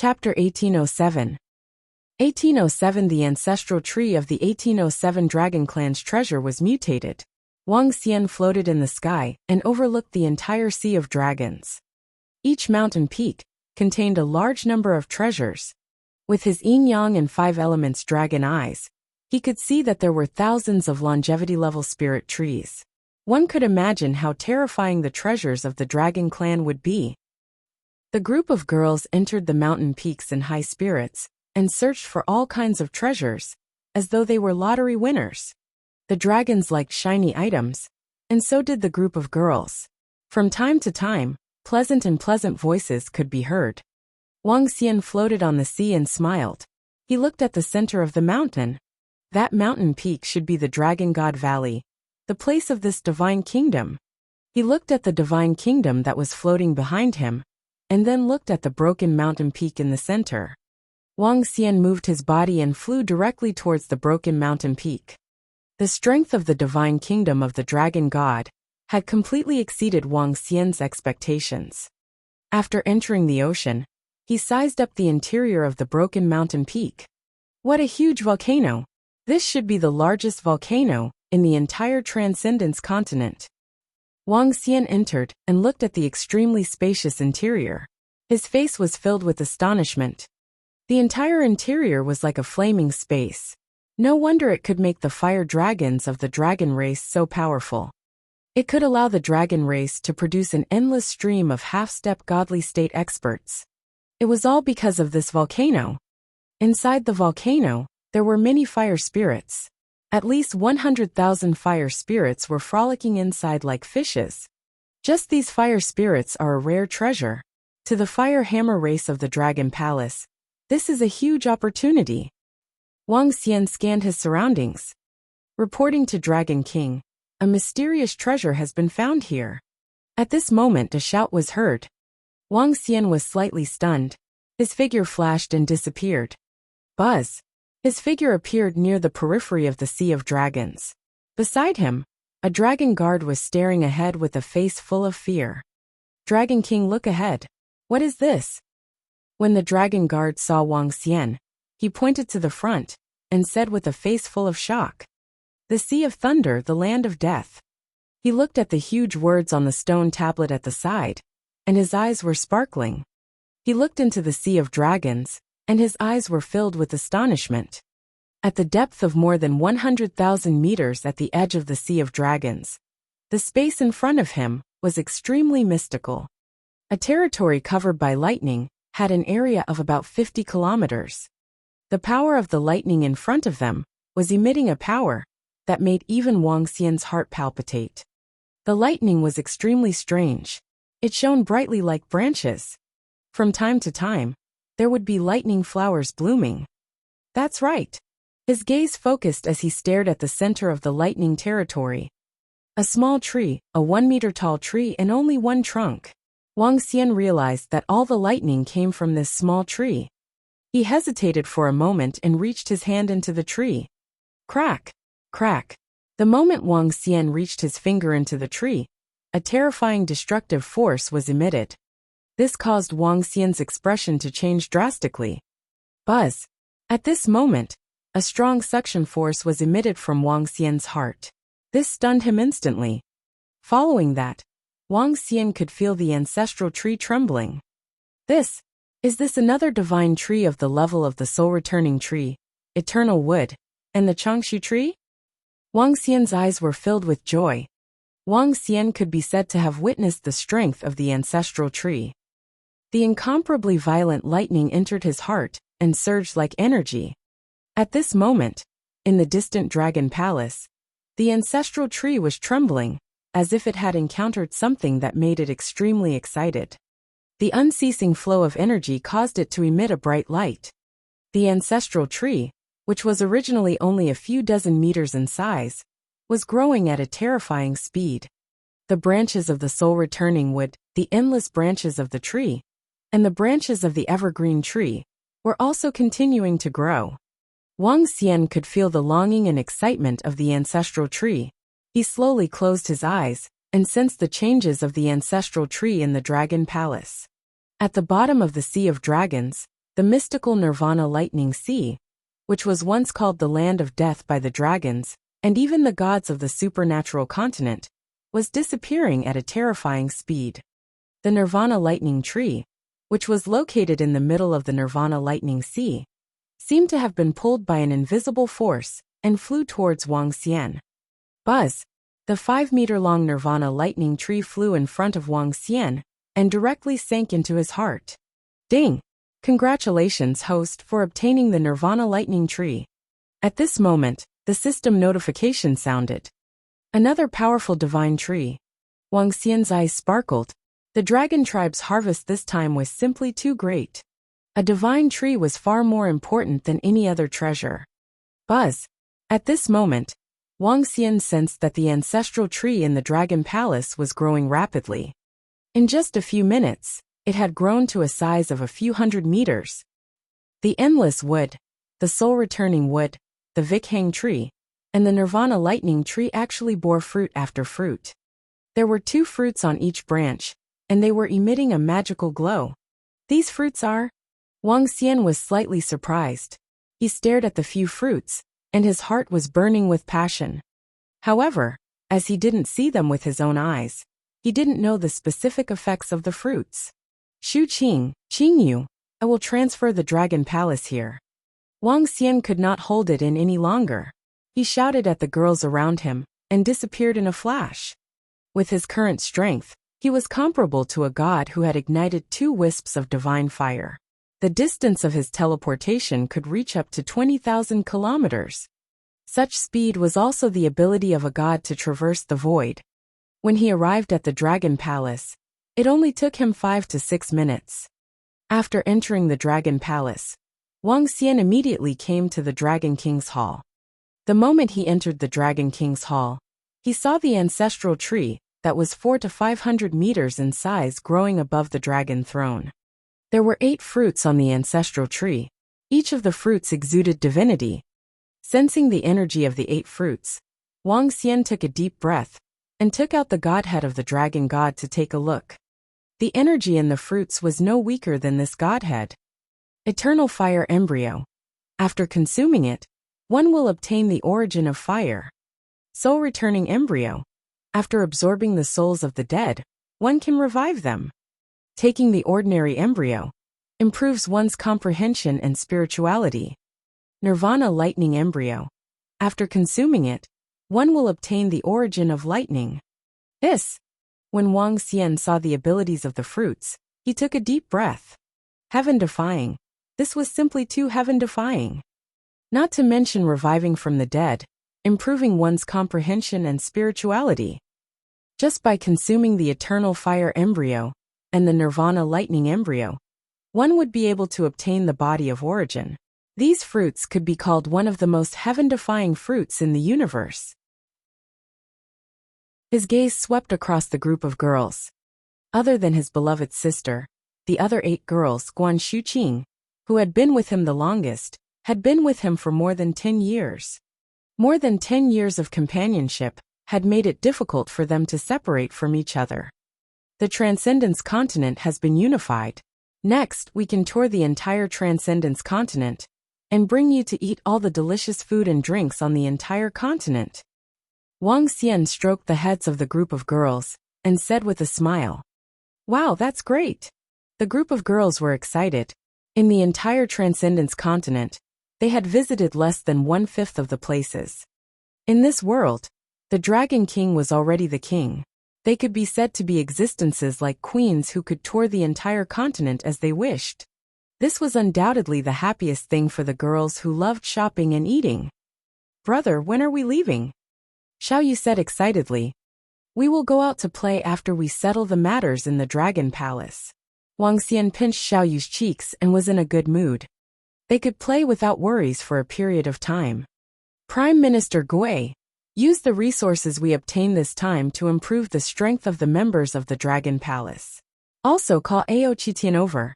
Chapter 1807. 1807. The ancestral tree of the 1807 Dragon Clan's treasure was mutated. Wuxia floated in the sky and overlooked the entire sea of dragons. Each mountain peak contained a large number of treasures. With his yin-yang and five elements dragon eyes, he could see that there were thousands of longevity-level spirit trees. One could imagine how terrifying the treasures of the Dragon Clan would be. The group of girls entered the mountain peaks in high spirits and searched for all kinds of treasures, as though they were lottery winners. The dragons liked shiny items, and so did the group of girls. From time to time, pleasant voices could be heard. Wuxia floated on the sea and smiled. He looked at the center of the mountain. That mountain peak should be the Dragon God Valley, the place of this divine kingdom. He looked at the divine kingdom that was floating behind him, and then looked at the broken mountain peak in the center. Wuxia moved his body and flew directly towards the broken mountain peak. The strength of the divine kingdom of the Dragon God had completely exceeded Wuxia's expectations. After entering the ocean, he sized up the interior of the broken mountain peak. What a huge volcano! This should be the largest volcano in the entire Transcendence continent. Wuxia entered and looked at the extremely spacious interior. His face was filled with astonishment. The entire interior was like a flaming space. No wonder it could make the fire dragons of the dragon race so powerful. It could allow the dragon race to produce an endless stream of half-step godly state experts. It was all because of this volcano. Inside the volcano, there were many fire spirits. At least 100,000 fire spirits were frolicking inside like fishes. Just these fire spirits are a rare treasure. To the fire hammer race of the Dragon Palace, this is a huge opportunity. Wuxia scanned his surroundings. Reporting to Dragon King, a mysterious treasure has been found here. At this moment a shout was heard. Wuxia was slightly stunned. His figure flashed and disappeared. Buzz! His figure appeared near the periphery of the Sea of Dragons. Beside him, a dragon guard was staring ahead with a face full of fear. Dragon King, look ahead. What is this? When the dragon guard saw Wuxia, he pointed to the front and said with a face full of shock, "The Sea of Thunder, the land of death." He looked at the huge words on the stone tablet at the side, and his eyes were sparkling. He looked into the Sea of Dragons, and his eyes were filled with astonishment. At the depth of more than 100,000 meters at the edge of the Sea of Dragons, the space in front of him was extremely mystical. A territory covered by lightning had an area of about 50 kilometers. The power of the lightning in front of them was emitting a power that made even Wuxia's heart palpitate. The lightning was extremely strange. It shone brightly like branches. From time to time, there would be lightning flowers blooming. That's right. His gaze focused as he stared at the center of the lightning territory. A small tree, a 1-meter-tall tree and only one trunk. Wuxia realized that all the lightning came from this small tree. He hesitated for a moment and reached his hand into the tree. Crack! Crack! The moment Wuxia reached his finger into the tree, a terrifying destructive force was emitted. This caused Wuxia's expression to change drastically. Buzz! At this moment, a strong suction force was emitted from Wuxia's heart. This stunned him instantly. Following that, Wuxia could feel the ancestral tree trembling. Is this another divine tree of the level of the soul-returning tree, eternal wood, and the Changshu tree? Wuxia's eyes were filled with joy. Wuxia could be said to have witnessed the strength of the ancestral tree. The incomparably violent lightning entered his heart and surged like energy. At this moment, in the distant Dragon Palace, the ancestral tree was trembling, as if it had encountered something that made it extremely excited. The unceasing flow of energy caused it to emit a bright light. The ancestral tree, which was originally only a few dozen meters in size, was growing at a terrifying speed. The branches of the soul-returning wood, the endless branches of the tree, and the branches of the evergreen tree were also continuing to grow. Wuxia could feel the longing and excitement of the ancestral tree. He slowly closed his eyes and sensed the changes of the ancestral tree in the Dragon Palace. At the bottom of the Sea of Dragons, the mystical Nirvana Lightning Sea, which was once called the Land of Death by the dragons, and even the gods of the supernatural continent, was disappearing at a terrifying speed. The Nirvana Lightning Tree, which was located in the middle of the Nirvana Lightning Sea, seemed to have been pulled by an invisible force and flew towards Wuxia. Buzz! The 5-meter-long Nirvana Lightning Tree flew in front of Wuxia and directly sank into his heart. Ding! Congratulations, host, for obtaining the Nirvana Lightning Tree. At this moment, the system notification sounded. Another powerful divine tree. Wuxia's eyes sparkled. The dragon tribe's harvest this time was simply too great. A divine tree was far more important than any other treasure. Buzz! At this moment, Wuxia sensed that the ancestral tree in the Dragon Palace was growing rapidly. In just a few minutes, it had grown to a size of a few hundred meters. The Endless Wood, the Soul-Returning Wood, the Vikhang Tree, and the Nirvana Lightning Tree actually bore fruit after fruit. There were 2 fruits on each branch, and they were emitting a magical glow. These fruits are? Wuxia was slightly surprised. He stared at the few fruits, and his heart was burning with passion. However, as he didn't see them with his own eyes, he didn't know the specific effects of the fruits. Shu Qing, Qingyu, I will transfer the Dragon Palace here. Wuxia could not hold it in any longer. He shouted at the girls around him and disappeared in a flash. With his current strength, he was comparable to a god who had ignited 2 wisps of divine fire. The distance of his teleportation could reach up to 20,000 kilometers. Such speed was also the ability of a god to traverse the void. When he arrived at the Dragon Palace, it only took him 5 to 6 minutes. After entering the Dragon Palace, Wuxia immediately came to the Dragon King's Hall. The moment he entered the Dragon King's Hall, he saw the ancestral tree that was 400 to 500 meters in size growing above the dragon throne. There were 8 fruits on the ancestral tree. Each of the fruits exuded divinity. Sensing the energy of the 8 fruits, Wuxia took a deep breath and took out the godhead of the dragon god to take a look. The energy in the fruits was no weaker than this godhead. Eternal Fire Embryo. After consuming it, one will obtain the origin of fire. Soul Returning Embryo. After absorbing the souls of the dead, one can revive them. Taking the ordinary embryo improves one's comprehension and spirituality. Nirvana Lightning Embryo. After consuming it, one will obtain the origin of lightning. When Wuxia saw the abilities of the fruits, he took a deep breath. Heaven-defying. This was simply too heaven-defying. Not to mention reviving from the dead, improving one's comprehension and spirituality. Just by consuming the Eternal Fire Embryo and the Nirvana Lightning Embryo, one would be able to obtain the body of origin. These fruits could be called one of the most heaven-defying fruits in the universe. His gaze swept across the group of girls. Other than his beloved sister, the other 8 girls, Guan Shuqing, who had been with him the longest, had been with him for more than 10 years. More than 10 years of companionship had made it difficult for them to separate from each other. The Transcendence Continent has been unified. Next, we can tour the entire Transcendence Continent and bring you to eat all the delicious food and drinks on the entire continent. Wuxia stroked the heads of the group of girls and said with a smile, "Wow, that's great." The group of girls were excited. In the entire Transcendence Continent, they had visited less than 1/5 of the places. In this world, the Dragon King was already the king. They could be said to be existences like queens who could tour the entire continent as they wished. This was undoubtedly the happiest thing for the girls who loved shopping and eating. "Brother, when are we leaving?" Xiaoyu said excitedly. "We will go out to play after we settle the matters in the Dragon Palace." Wuxia pinched Xiaoyu's cheeks and was in a good mood. They could play without worries for a period of time. Prime Minister Gui, use the resources we obtain this time to improve the strength of the members of the Dragon Palace. Also call Ao Qitian over.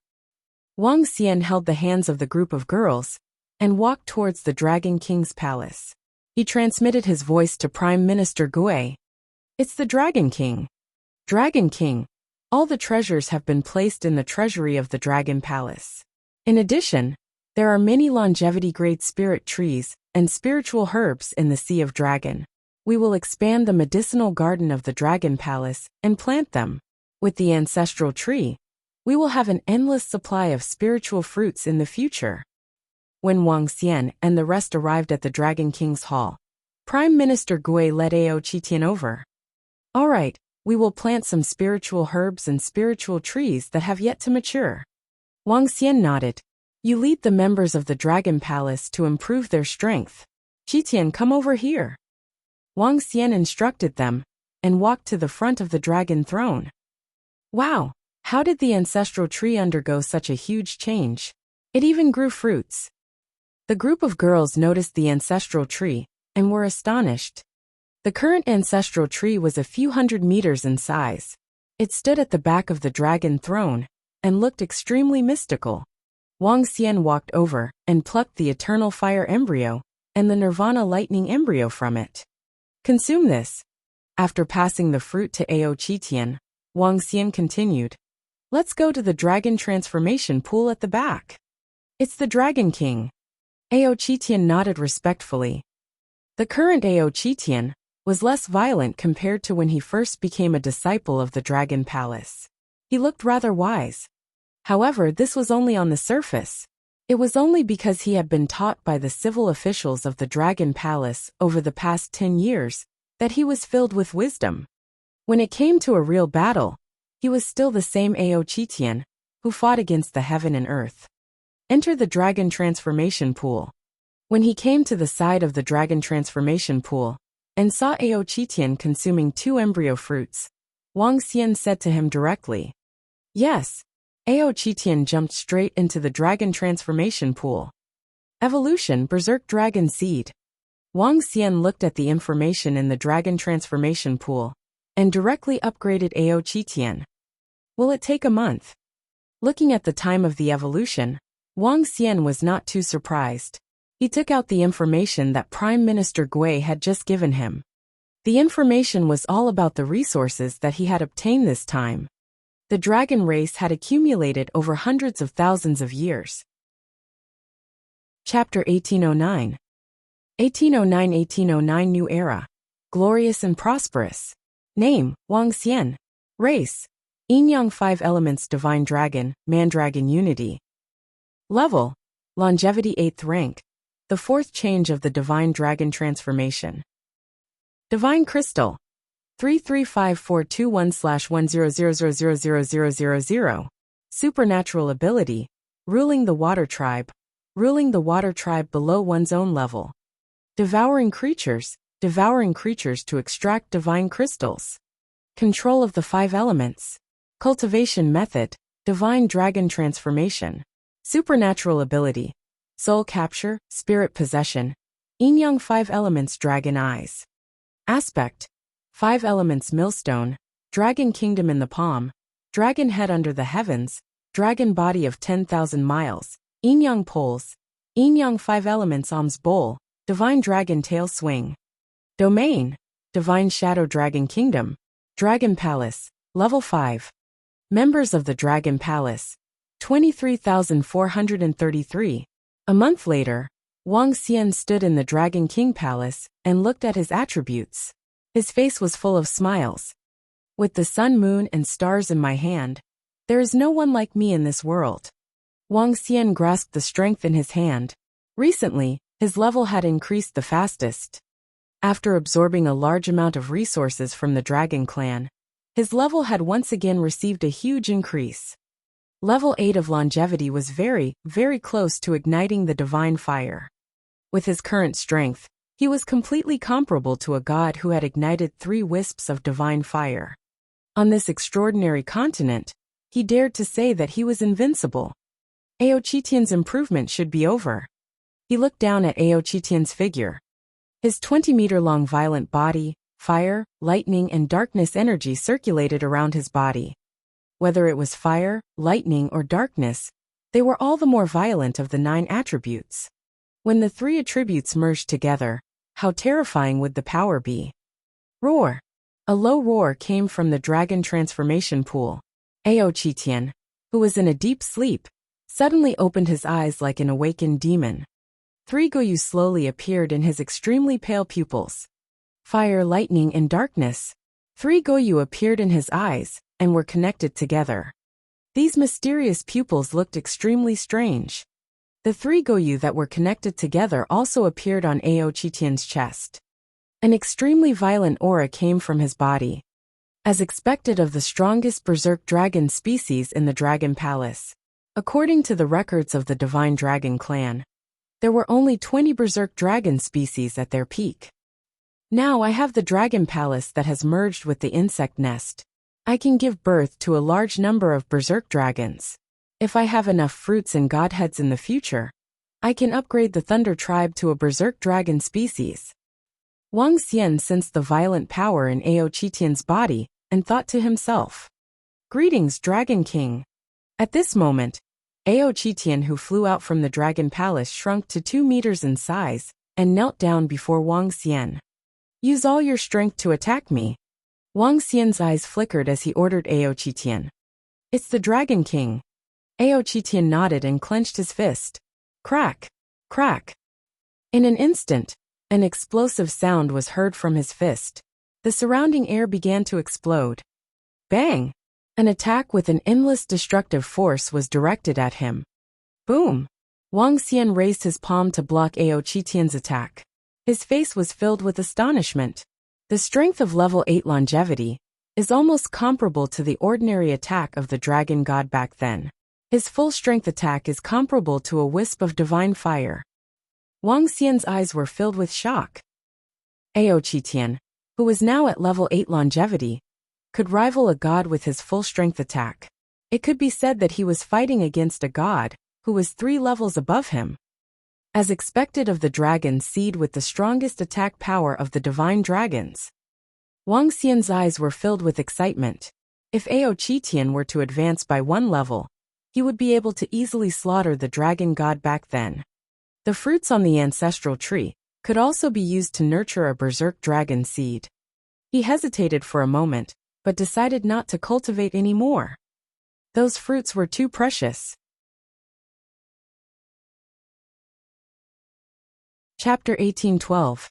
Wuxia held the hands of the group of girls and walked towards the Dragon King's palace. He transmitted his voice to Prime Minister Gui. "It's the Dragon King. Dragon King, all the treasures have been placed in the treasury of the Dragon Palace. In addition, there are many longevity-grade spirit trees and spiritual herbs in the Sea of Dragon. We will expand the medicinal garden of the Dragon Palace and plant them. With the ancestral tree, we will have an endless supply of spiritual fruits in the future. When Wang Xian and the rest arrived at the Dragon King's hall, Prime Minister Gui led Ao Qitian over. All right, we will plant some spiritual herbs and spiritual trees that have yet to mature. Wang Xian nodded. You lead the members of the Dragon Palace to improve their strength. Qitian, come over here. Wang Xian instructed them and walked to the front of the dragon throne. Wow, how did the ancestral tree undergo such a huge change? It even grew fruits. The group of girls noticed the ancestral tree and were astonished. The current ancestral tree was a few hundred meters in size. It stood at the back of the dragon throne and looked extremely mystical. Wang Xian walked over and plucked the eternal fire embryo and the nirvana lightning embryo from it. Consume this. After passing the fruit to Ao Qitian, Wang Xian continued. Let's go to the dragon transformation pool at the back. It's the Dragon King. Ao Qitian nodded respectfully. The current Ao Qitian was less violent compared to when he first became a disciple of the Dragon Palace. He looked rather wise. However, this was only on the surface. It was only because he had been taught by the civil officials of the Dragon Palace over the past 10 years that he was filled with wisdom. When it came to a real battle, he was still the same Ao Qitian, who fought against the heaven and earth. Enter the Dragon Transformation Pool. When he came to the side of the Dragon Transformation Pool and saw Ao Qitian consuming 2 embryo fruits, Wang Xian said to him directly. Yes. Ao Qitian jumped straight into the Dragon Transformation Pool. Evolution Berserk Dragon Seed. Wang Xian looked at the information in the Dragon Transformation Pool and directly upgraded Ao Qitian. Will it take a month? Looking at the time of the evolution, Wang Xian was not too surprised. He took out the information that Prime Minister Gui had just given him. The information was all about the resources that he had obtained this time. The dragon race had accumulated over hundreds of thousands of years. Chapter 1809. 1809 New Era. Glorious and prosperous. Name, Wang Xian. Race, Yin-Yang 5 Elements Divine Dragon, Mandragon Unity. Level, Longevity 8th rank. The 4th change of the Divine Dragon Transformation. Divine Crystal, 3354221/10000000. Supernatural ability, Ruling the Water Tribe. Ruling the Water Tribe below one's own level. Devouring creatures to extract divine crystals. Control of the 5 elements. Cultivation method, Divine Dragon Transformation. Supernatural ability, Soul Capture, Spirit Possession. Yin-Yang 5 Elements Dragon Eyes. Aspect, 5 Elements Millstone, Dragon Kingdom in the palm, Dragon Head under the heavens, Dragon Body of 10,000 miles, Yin-Yang Poles, Yin-Yang 5 Elements Alms Bowl, Divine Dragon Tail Swing. Domain, Divine Shadow Dragon Kingdom, Dragon Palace, Level 5. Members of the Dragon Palace, 23,433. A month later, Wang Xian stood in the Dragon King Palace and looked at his attributes. His face was full of smiles. With the sun, moon, and stars in my hand, there is no one like me in this world. Wang Xian grasped the strength in his hand. Recently, his level had increased the fastest. After absorbing a large amount of resources from the Dragon Clan, his level had once again received a huge increase. Level 8 of longevity was very, very close to igniting the divine fire. With his current strength, he was completely comparable to a god who had ignited 3 wisps of divine fire. On this extraordinary continent, he dared to say that he was invincible. Ao Qitian's improvement should be over. He looked down at Ao Qitian's figure. His 20-meter-long violent body, fire, lightning, and darkness energy circulated around his body. Whether it was fire, lightning, or darkness, they were all the more violent of the 9 attributes. When the 3 attributes merged together, how terrifying would the power be? Roar! A low roar came from the Dragon Transformation Pool. Ao Qitian, who was in a deep sleep, suddenly opened his eyes like an awakened demon. 3 Goyu slowly appeared in his extremely pale pupils. Fire, lightning, and darkness. 3 Goyu appeared in his eyes, and were connected together. These mysterious pupils looked extremely strange. The 3 Goyu that were connected together also appeared on Ao Qitian's chest. An extremely violent aura came from his body. As expected of the strongest berserk dragon species in the Dragon Palace. According to the records of the Divine Dragon Clan, there were only 20 berserk dragon species at their peak. Now I have the Dragon Palace that has merged with the insect nest. I can give birth to a large number of berserk dragons. If I have enough fruits and godheads in the future, I can upgrade the Thunder Tribe to a berserk dragon species. Wang Xian sensed the violent power in Ao Qitian's body and thought to himself, "Greetings, Dragon King." At this moment, Ao Qitian, who flew out from the Dragon Palace, shrunk to 2 meters in size and knelt down before Wang Xian. "Use all your strength to attack me." Wang Xian's eyes flickered as he ordered Ao Qitian. "It's the Dragon King." Ao Qitian nodded and clenched his fist. Crack! Crack! In an instant, an explosive sound was heard from his fist. The surrounding air began to explode. Bang! An attack with an endless destructive force was directed at him. Boom! Wang Xian raised his palm to block Ao Qitian's attack. His face was filled with astonishment. The strength of level 8 longevity is almost comparable to the ordinary attack of the dragon god back then. His full strength attack is comparable to a wisp of divine fire. Wang Xian's eyes were filled with shock. Ao Qitian, who was now at level 8 longevity, could rival a god with his full strength attack. It could be said that he was fighting against a god who was 3 levels above him. As expected of the dragon seed with the strongest attack power of the divine dragons, Wang Xian's eyes were filled with excitement. If Ao Qitian were to advance by 1 level, he would be able to easily slaughter the dragon god back then. The fruits on the ancestral tree could also be used to nurture a berserk dragon seed. He hesitated for a moment, but decided not to cultivate any more. Those fruits were too precious. Chapter 1812.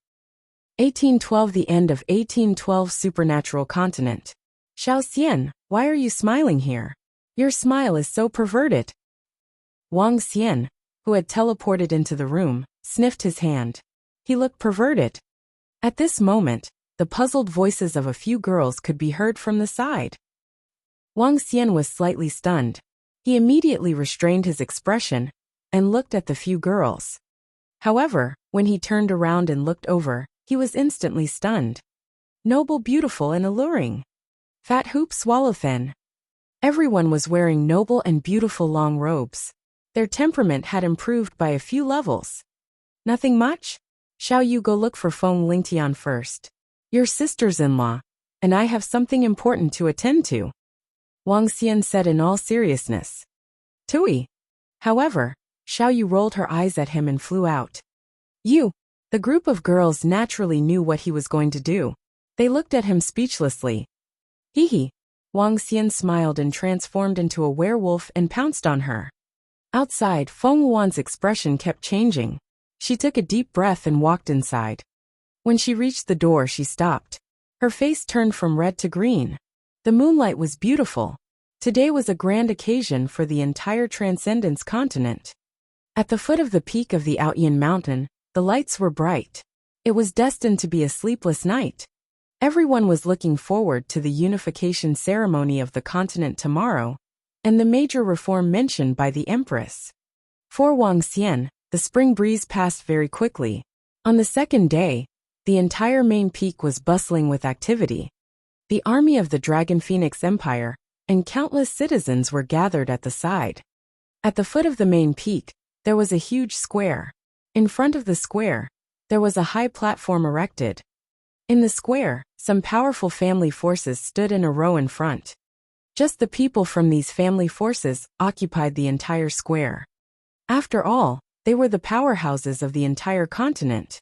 1812. The end of 1812. Supernatural Continent. Xiao Xian, why are you smiling here? Your smile is so perverted. Wang Xian, who had teleported into the room, sniffed his hand. He looked perverted. At this moment, the puzzled voices of a few girls could be heard from the side. Wang Xian was slightly stunned. He immediately restrained his expression and looked at the few girls. However, when he turned around and looked over, he was instantly stunned. Noble, beautiful, and alluring. Fat Hoop Swallowthin. Everyone was wearing noble and beautiful long robes. Their temperament had improved by a few levels. Nothing much? Shall you go look for Feng Lingtian first? Your sisters-in-law, and I have something important to attend to. Wang Xian said in all seriousness. Tui. However, Xiao Yu rolled her eyes at him and flew out. You. The group of girls naturally knew what he was going to do. They looked at him speechlessly. Hee hee. Wang Xian smiled and transformed into a werewolf and pounced on her. Outside, Feng Wuan's expression kept changing. She took a deep breath and walked inside. When she reached the door, she stopped. Her face turned from red to green. The moonlight was beautiful. Today was a grand occasion for the entire Transcendence continent. At the foot of the peak of the Outyin Mountain, the lights were bright. It was destined to be a sleepless night. Everyone was looking forward to the unification ceremony of the continent tomorrow, and the major reform mentioned by the Empress. For Wang Xian, the spring breeze passed very quickly. On the second day, the entire main peak was bustling with activity. The army of the Dragon Phoenix Empire and countless citizens were gathered at the side. At the foot of the main peak, there was a huge square. In front of the square, there was a high platform erected. In the square, some powerful family forces stood in a row in front. Just the people from these family forces occupied the entire square. After all, they were the powerhouses of the entire continent.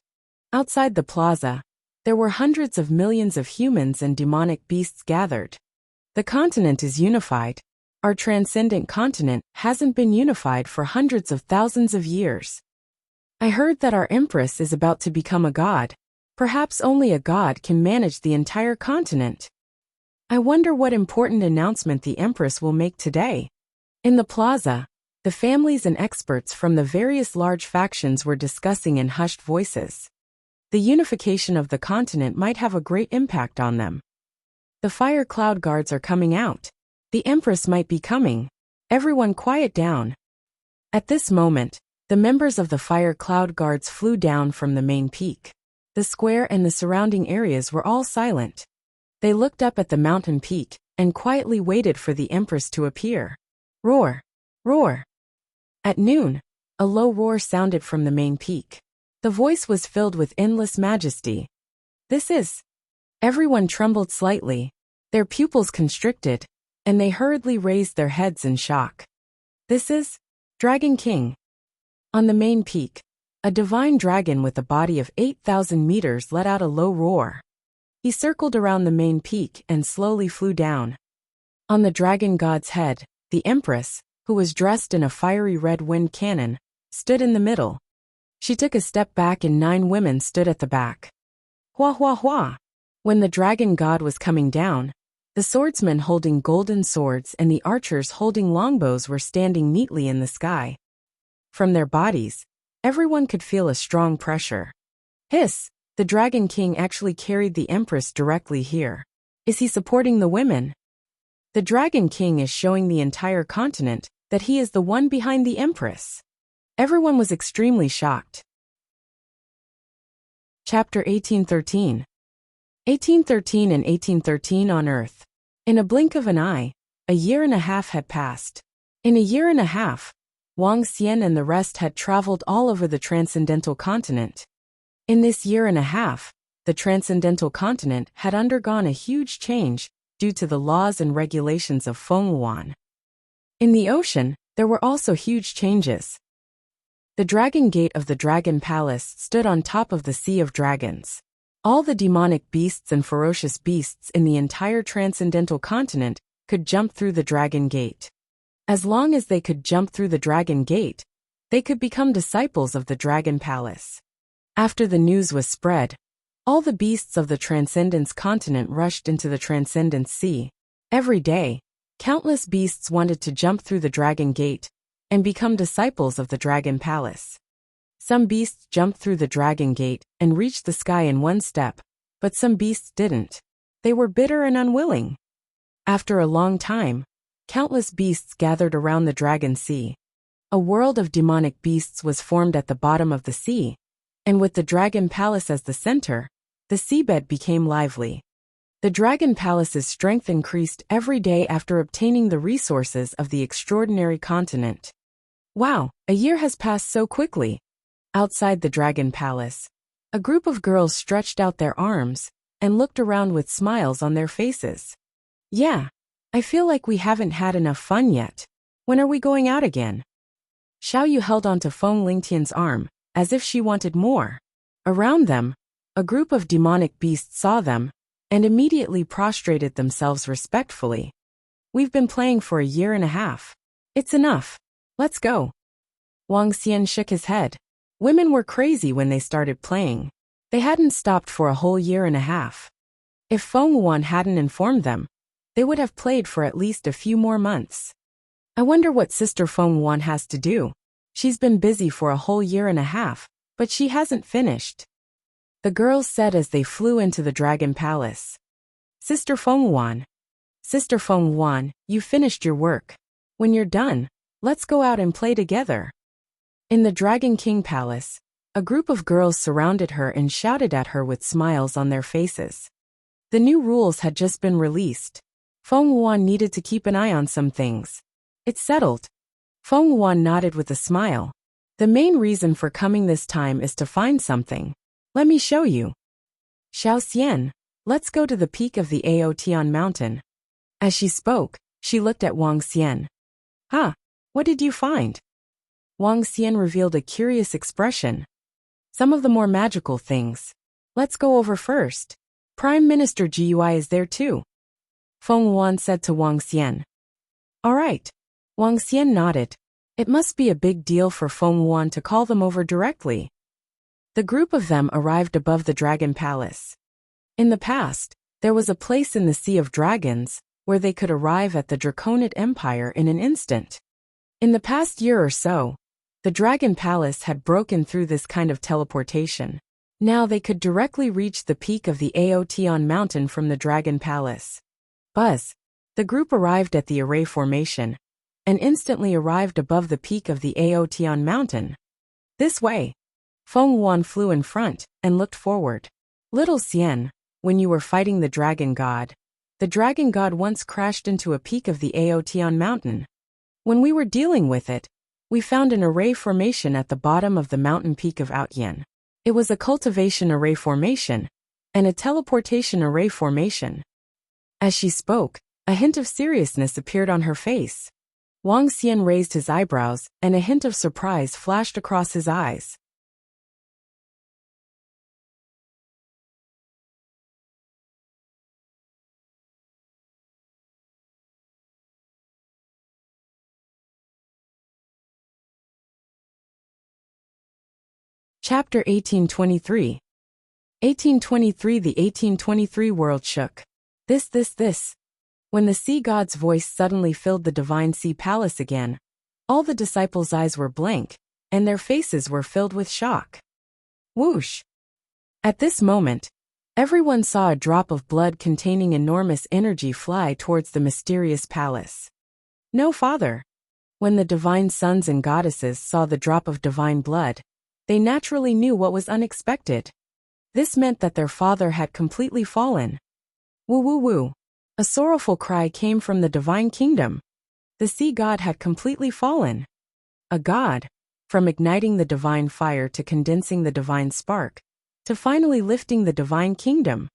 Outside the plaza, there were hundreds of millions of humans and demonic beasts gathered. The continent is unified. Our transcendent continent hasn't been unified for hundreds of thousands of years. I heard that our empress is about to become a god. Perhaps only a god can manage the entire continent. I wonder what important announcement the empress will make today. In the plaza, the families and experts from the various large factions were discussing in hushed voices. The unification of the continent might have a great impact on them. The fire cloud guards are coming out. The empress might be coming. Everyone quiet down. At this moment, the members of the fire cloud guards flew down from the main peak. The square and the surrounding areas were all silent. They looked up at the mountain peak and quietly waited for the empress to appear. Roar! Roar! At noon, a low roar sounded from the main peak. The voice was filled with endless majesty. This is. Everyone trembled slightly, their pupils constricted, and they hurriedly raised their heads in shock. This is Dragon King. On the main peak, a divine dragon with a body of 8,000 meters let out a low roar. He circled around the main peak and slowly flew down. On the dragon god's head, the empress, who was dressed in a fiery red wind cannon, stood in the middle. She took a step back and 9 women stood at the back. Hua hua hua! When the dragon god was coming down, the swordsmen holding golden swords and the archers holding longbows were standing neatly in the sky. From their bodies, everyone could feel a strong pressure. Hiss! The Dragon King actually carried the empress directly here. Is he supporting the women? The Dragon King is showing the entire continent that he is the one behind the empress. Everyone was extremely shocked. Chapter 1813. 1813 and 1813 on Earth. In a blink of an eye, a year and a half had passed. In a year and a half, Wang Xian and the rest had traveled all over the transcendental continent. In this year and a half, the transcendental continent had undergone a huge change due to the laws and regulations of Fenghuan. In the ocean, there were also huge changes. The Dragon Gate of the Dragon Palace stood on top of the Sea of Dragons. All the demonic beasts and ferocious beasts in the entire transcendental continent could jump through the Dragon Gate. As long as they could jump through the Dragon Gate, they could become disciples of the Dragon Palace. After the news was spread, all the beasts of the Transcendence continent rushed into the Transcendence Sea. Every day, countless beasts wanted to jump through the Dragon Gate and become disciples of the Dragon Palace. Some beasts jumped through the Dragon Gate and reached the sky in one step, but some beasts didn't. They were bitter and unwilling. After a long time, countless beasts gathered around the Dragon Sea. A world of demonic beasts was formed at the bottom of the sea, and with the Dragon Palace as the center, the seabed became lively. The Dragon Palace's strength increased every day after obtaining the resources of the extraordinary continent. Wow, a year has passed so quickly. Outside the Dragon Palace, a group of girls stretched out their arms and looked around with smiles on their faces. Yeah, I feel like we haven't had enough fun yet. When are we going out again? Xiao Yu held onto Feng Lingtian's arm, as if she wanted more. Around them, a group of demonic beasts saw them, and immediately prostrated themselves respectfully. We've been playing for a year and a half. It's enough. Let's go. Wang Xian shook his head. Women were crazy when they started playing. They hadn't stopped for a whole year and a half. If Fenghuan hadn't informed them, they would have played for at least a few more months. I wonder what Sister Fenghuan has to do. She's been busy for a whole year and a half, but she hasn't finished. The girls said as they flew into the Dragon Palace. Sister Fenghuan, you finished your work. When you're done, let's go out and play together. In the Dragon King Palace, a group of girls surrounded her and shouted at her with smiles on their faces. The new rules had just been released. Fenghuan needed to keep an eye on some things. It's settled. Fenghuan nodded with a smile. The main reason for coming this time is to find something. Let me show you. Xiao Xian, let's go to the peak of the Aotian mountain. As she spoke, she looked at Wang Xian. Huh, what did you find? Wang Xian revealed a curious expression. Some of the more magical things. Let's go over first. Prime Minister Gui is there too. Fenghuan said to Wang Xian. All right. Wang Xian nodded. It must be a big deal for Feng Wuan to call them over directly. The group of them arrived above the Dragon Palace. In the past, there was a place in the Sea of Dragons where they could arrive at the Draconid Empire in an instant. In the past year or so, the Dragon Palace had broken through this kind of teleportation. Now they could directly reach the peak of the Aotion mountain from the Dragon Palace. Buzz. The group arrived at the array formation and instantly arrived above the peak of the Aotion mountain. This way. Feng Wuan flew in front and looked forward. Little Xian, when you were fighting the dragon god once crashed into a peak of the Aotion mountain. When we were dealing with it, we found an array formation at the bottom of the mountain peak of Outyan. It was a cultivation array formation and a teleportation array formation. As she spoke, a hint of seriousness appeared on her face. Wang Xian raised his eyebrows and a hint of surprise flashed across his eyes. Chapter 1823. 1823. The 1823 world shook. This. When the sea god's voice suddenly filled the divine sea palace again, all the disciples' eyes were blank, and their faces were filled with shock. Whoosh! At this moment, everyone saw a drop of blood containing enormous energy fly towards the mysterious palace. No, Father. When the divine sons and goddesses saw the drop of divine blood, they naturally knew what was unexpected. This meant that their father had completely fallen. Woo. A sorrowful cry came from the divine kingdom. The sea god had completely fallen. A god, from igniting the divine fire to condensing the divine spark, to finally lifting the divine kingdom.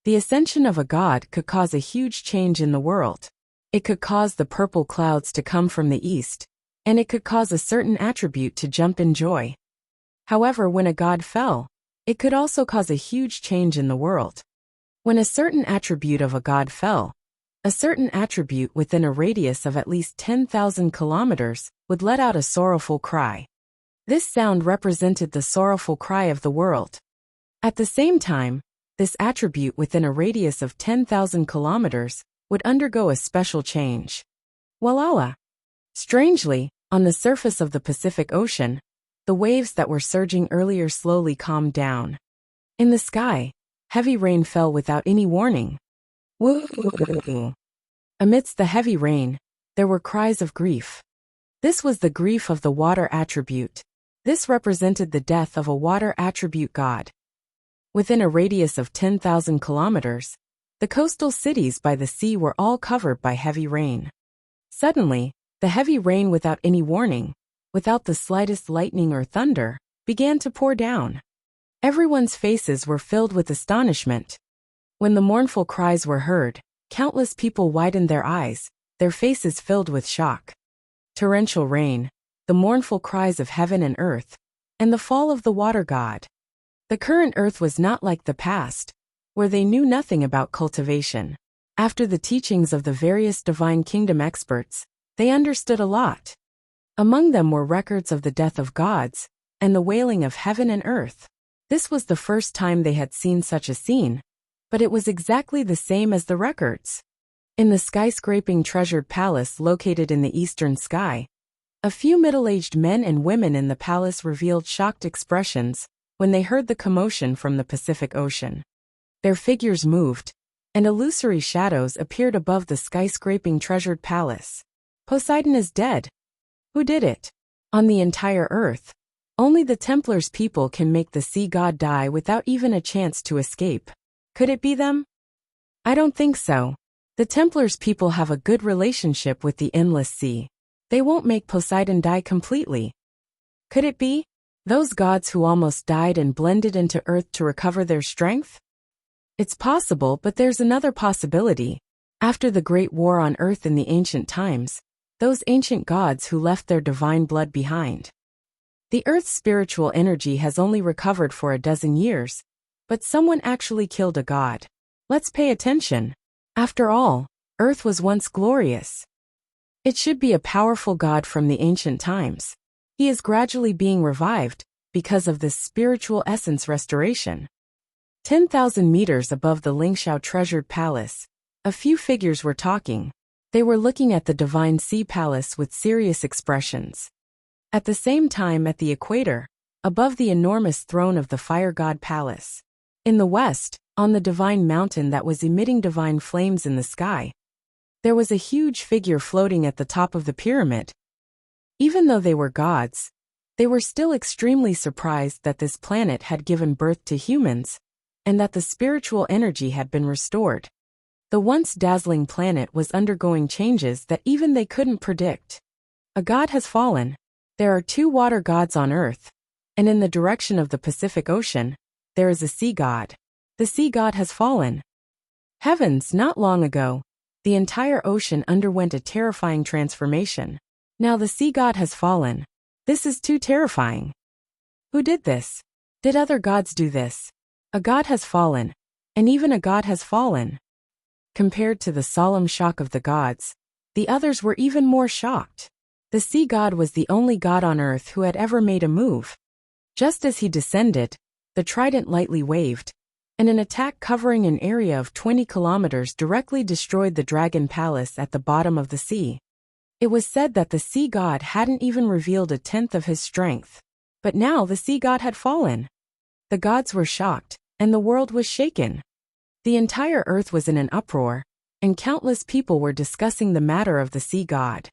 The ascension of a god could cause a huge change in the world. It could cause the purple clouds to come from the east, and it could cause a certain attribute to jump in joy. However, when a god fell, it could also cause a huge change in the world. When a certain attribute of a god fell, a certain attribute within a radius of at least 10,000 kilometers would let out a sorrowful cry. This sound represented the sorrowful cry of the world. At the same time, this attribute within a radius of 10,000 kilometers would undergo a special change. Walala! Strangely, on the surface of the Pacific Ocean, the waves that were surging earlier slowly calmed down. In the sky, heavy rain fell without any warning. Woo! Amidst the heavy rain, there were cries of grief. This was the grief of the water attribute. This represented the death of a water attribute god. Within a radius of 10,000 kilometers, the coastal cities by the sea were all covered by heavy rain. Suddenly, the heavy rain without any warning, without the slightest lightning or thunder, began to pour down. Everyone's faces were filled with astonishment. When the mournful cries were heard, countless people widened their eyes, their faces filled with shock. Torrential rain, the mournful cries of heaven and earth, and the fall of the water god. The current earth was not like the past, where they knew nothing about cultivation. After the teachings of the various divine kingdom experts, they understood a lot. Among them were records of the death of gods, and the wailing of heaven and earth. This was the first time they had seen such a scene, but it was exactly the same as the records. In the skyscraping treasured palace located in the eastern sky, a few middle-aged men and women in the palace revealed shocked expressions when they heard the commotion from the Pacific Ocean. Their figures moved, and illusory shadows appeared above the skyscraping treasured palace. Poseidon is dead. Who did it? On the entire earth, only the Templars people can make the sea god die without even a chance to escape. Could it be them? I don't think so. The Templars people have a good relationship with the endless sea. They won't make Poseidon die completely. Could it be those gods who almost died and blended into earth to recover their strength? It's possible, but there's another possibility. After the Great War on Earth in the ancient times, those ancient gods who left their divine blood behind. The Earth's spiritual energy has only recovered for a dozen years, but someone actually killed a god. Let's pay attention. After all, Earth was once glorious. It should be a powerful god from the ancient times. He is gradually being revived because of this spiritual essence restoration. 10,000 meters above the Lingxiao treasured palace, a few figures were talking. They were looking at the divine sea palace with serious expressions. At the same time, at the equator, above the enormous throne of the fire god palace. In the west, on the divine mountain that was emitting divine flames in the sky, there was a huge figure floating at the top of the pyramid. Even though they were gods, they were still extremely surprised that this planet had given birth to humans, and that the spiritual energy had been restored. The once dazzling planet was undergoing changes that even they couldn't predict. A god has fallen. There are 2 water gods on Earth, and in the direction of the Pacific Ocean, there is a sea god. The sea god has fallen. Heavens, not long ago, the entire ocean underwent a terrifying transformation. Now the sea god has fallen. This is too terrifying. Who did this? Did other gods do this? A god has fallen, and even a god has fallen. Compared to the solemn shock of the gods, the others were even more shocked. The sea god was the only god on Earth who had ever made a move. Just as he descended, the trident lightly waved, and an attack covering an area of 20 kilometers directly destroyed the dragon palace at the bottom of the sea. It was said that the sea god hadn't even revealed a tenth of his strength. But now the sea god had fallen. The gods were shocked, and the world was shaken. The entire earth was in an uproar, and countless people were discussing the matter of the sea god.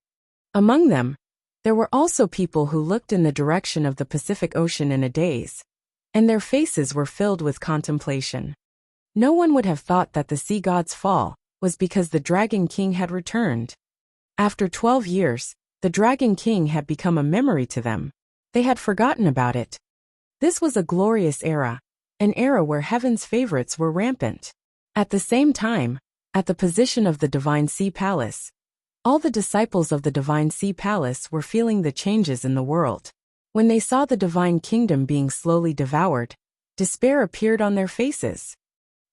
Among them, there were also people who looked in the direction of the Pacific Ocean in a daze, and their faces were filled with contemplation. No one would have thought that the sea god's fall was because the Dragon King had returned. After 12 years, the Dragon King had become a memory to them. They had forgotten about it. This was a glorious era, an era where heaven's favorites were rampant. At the same time, at the position of the Divine Sea Palace, all the disciples of the Divine Sea Palace were feeling the changes in the world. When they saw the Divine Kingdom being slowly devoured, despair appeared on their faces.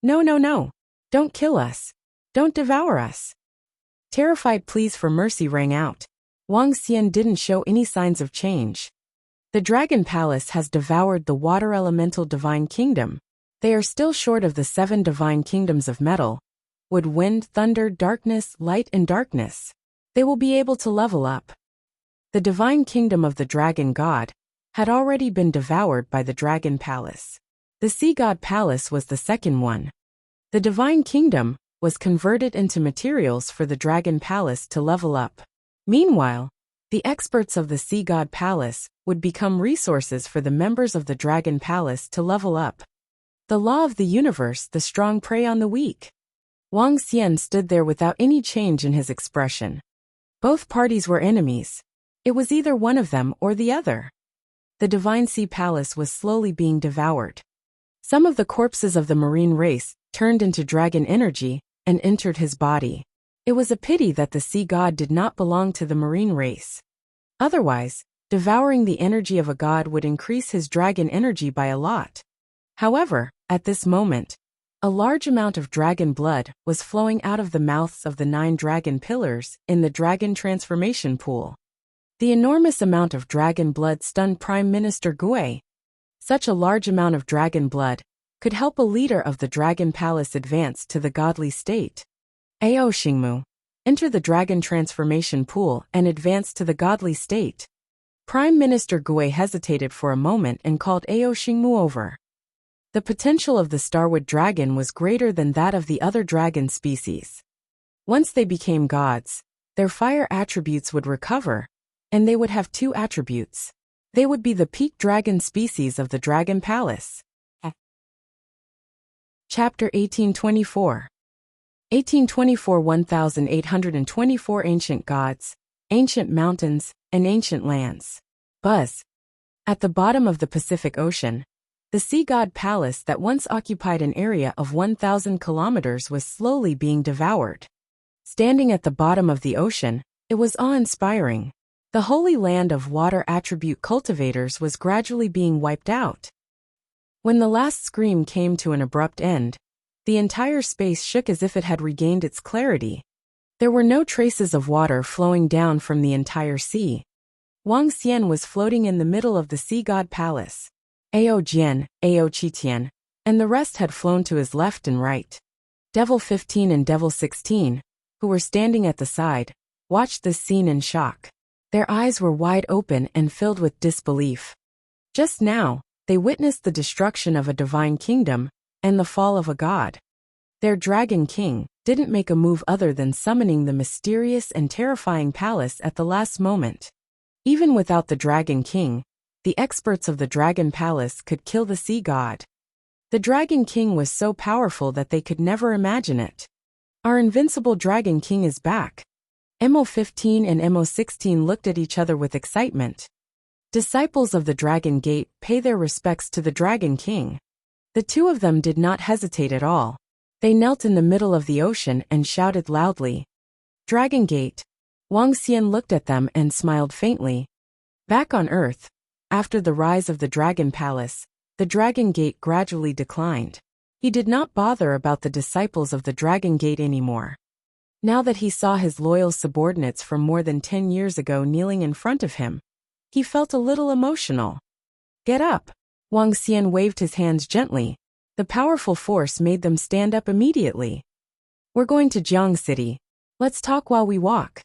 No, no, no. Don't kill us. Don't devour us. Terrified pleas for mercy rang out. Wang Xian didn't show any signs of change. The Dragon Palace has devoured the water elemental Divine Kingdom. They are still short of the 7 divine kingdoms of metal, wood, wind, thunder, darkness, light, and darkness. They will be able to level up. The divine kingdom of the dragon god had already been devoured by the Dragon Palace. The Sea God Palace was the second one. The divine kingdom was converted into materials for the Dragon Palace to level up. Meanwhile, the experts of the Sea God Palace would become resources for the members of the Dragon Palace to level up. The law of the universe, the strong prey on the weak. Wang Xian stood there without any change in his expression. Both parties were enemies. It was either one of them or the other. The Divine Sea Palace was slowly being devoured. Some of the corpses of the marine race turned into dragon energy and entered his body. It was a pity that the sea god did not belong to the marine race. Otherwise, devouring the energy of a god would increase his dragon energy by a lot. However, at this moment, a large amount of dragon blood was flowing out of the mouths of the 9 dragon pillars in the dragon transformation pool. The enormous amount of dragon blood stunned Prime Minister Gui. Such a large amount of dragon blood could help a leader of the Dragon Palace advance to the godly state. Ao Xingmu, enter the dragon transformation pool and advance to the godly state. Prime Minister Gui hesitated for a moment and called Ao Xingmu over. The potential of the Starwood dragon was greater than that of the other dragon species. Once they became gods, their fire attributes would recover, and they would have 2 attributes. They would be the peak dragon species of the Dragon Palace. Chapter 1824. 1824 1824 Ancient Gods, Ancient Mountains, and Ancient Lands. Buzz. At the bottom of the Pacific Ocean, the Sea God Palace that once occupied an area of 1,000 kilometers was slowly being devoured. Standing at the bottom of the ocean, it was awe-inspiring. The holy land of water attribute cultivators was gradually being wiped out. When the last scream came to an abrupt end, the entire space shook as if it had regained its clarity. There were no traces of water flowing down from the entire sea. Wang Xian was floating in the middle of the sea god palace. Ao Jian, Ao Qitian, and the rest had flown to his left and right. Devil 15 and Devil 16, who were standing at the side, watched this scene in shock. Their eyes were wide open and filled with disbelief. Just now, they witnessed the destruction of a divine kingdom and the fall of a god. Their dragon king didn't make a move other than summoning the mysterious and terrifying palace at the last moment. Even without the dragon king, the experts of the dragon palace could kill the sea god. The dragon king was so powerful that they could never imagine it. Our invincible dragon king is back. Mo15 and Mo16 looked at each other with excitement. Disciples of the Dragon Gate pay their respects to the Dragon King. The two of them did not hesitate at all. They knelt in the middle of the ocean and shouted loudly, "Dragon Gate." Wang Xian looked at them and smiled faintly. Back on Earth, after the rise of the Dragon Palace, the Dragon Gate gradually declined. He did not bother about the disciples of the Dragon Gate anymore. Now that he saw his loyal subordinates from more than 10 years ago kneeling in front of him, he felt a little emotional. "Get up." Wang Xian waved his hands gently. The powerful force made them stand up immediately. "We're going to Jiang City. Let's talk while we walk,"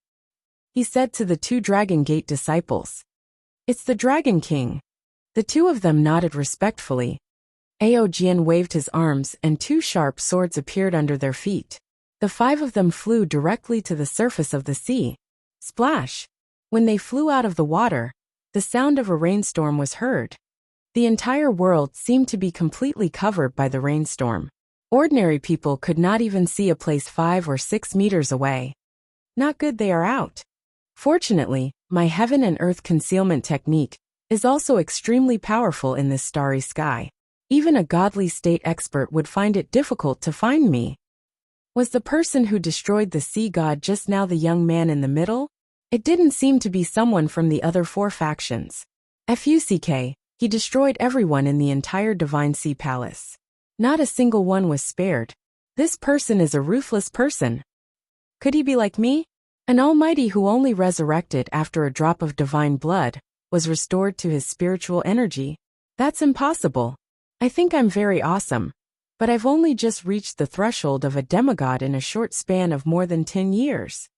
he said to the two Dragon Gate disciples. "It's the Dragon King." The two of them nodded respectfully. Ao Jian waved his arms and two sharp swords appeared under their feet. The five of them flew directly to the surface of the sea. Splash! When they flew out of the water, the sound of a rainstorm was heard. The entire world seemed to be completely covered by the rainstorm. Ordinary people could not even see a place 5 or 6 meters away. Not good, they are out. Fortunately, my heaven and earth concealment technique is also extremely powerful in this starry sky. Even a godly state expert would find it difficult to find me. Was the person who destroyed the sea god just now the young man in the middle? It didn't seem to be someone from the other 4 factions. Fuck, he destroyed everyone in the entire Divine Sea Palace. Not a single one was spared. This person is a ruthless person. Could he be like me? An almighty who only resurrected after a drop of divine blood was restored to his spiritual energy? That's impossible. I think I'm very awesome. But I've only just reached the threshold of a demigod in a short span of more than 10 years.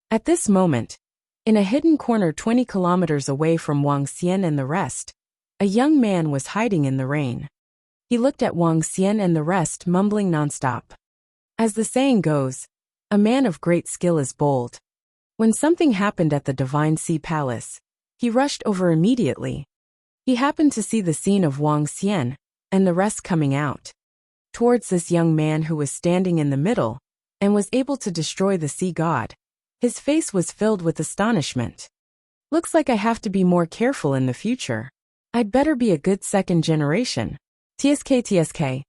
At this moment, in a hidden corner 20 kilometers away from Wang Xian and the rest, a young man was hiding in the rain. He looked at Wang Xian and the rest, mumbling nonstop. As the saying goes, a man of great skill is bold. When something happened at the Divine Sea Palace, he rushed over immediately. He happened to see the scene of Wang Xian and the rest coming out towards this young man who was standing in the middle and was able to destroy the sea god. His face was filled with astonishment. Looks like I have to be more careful in the future. I'd better be a good second generation. TSK.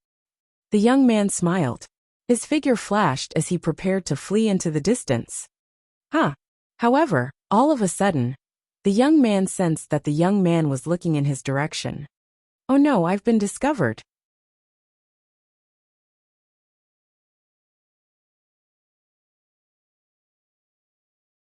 The young man smiled. His figure flashed as he prepared to flee into the distance. However, all of a sudden, the young man sensed that the young man was looking in his direction. Oh no, I've been discovered.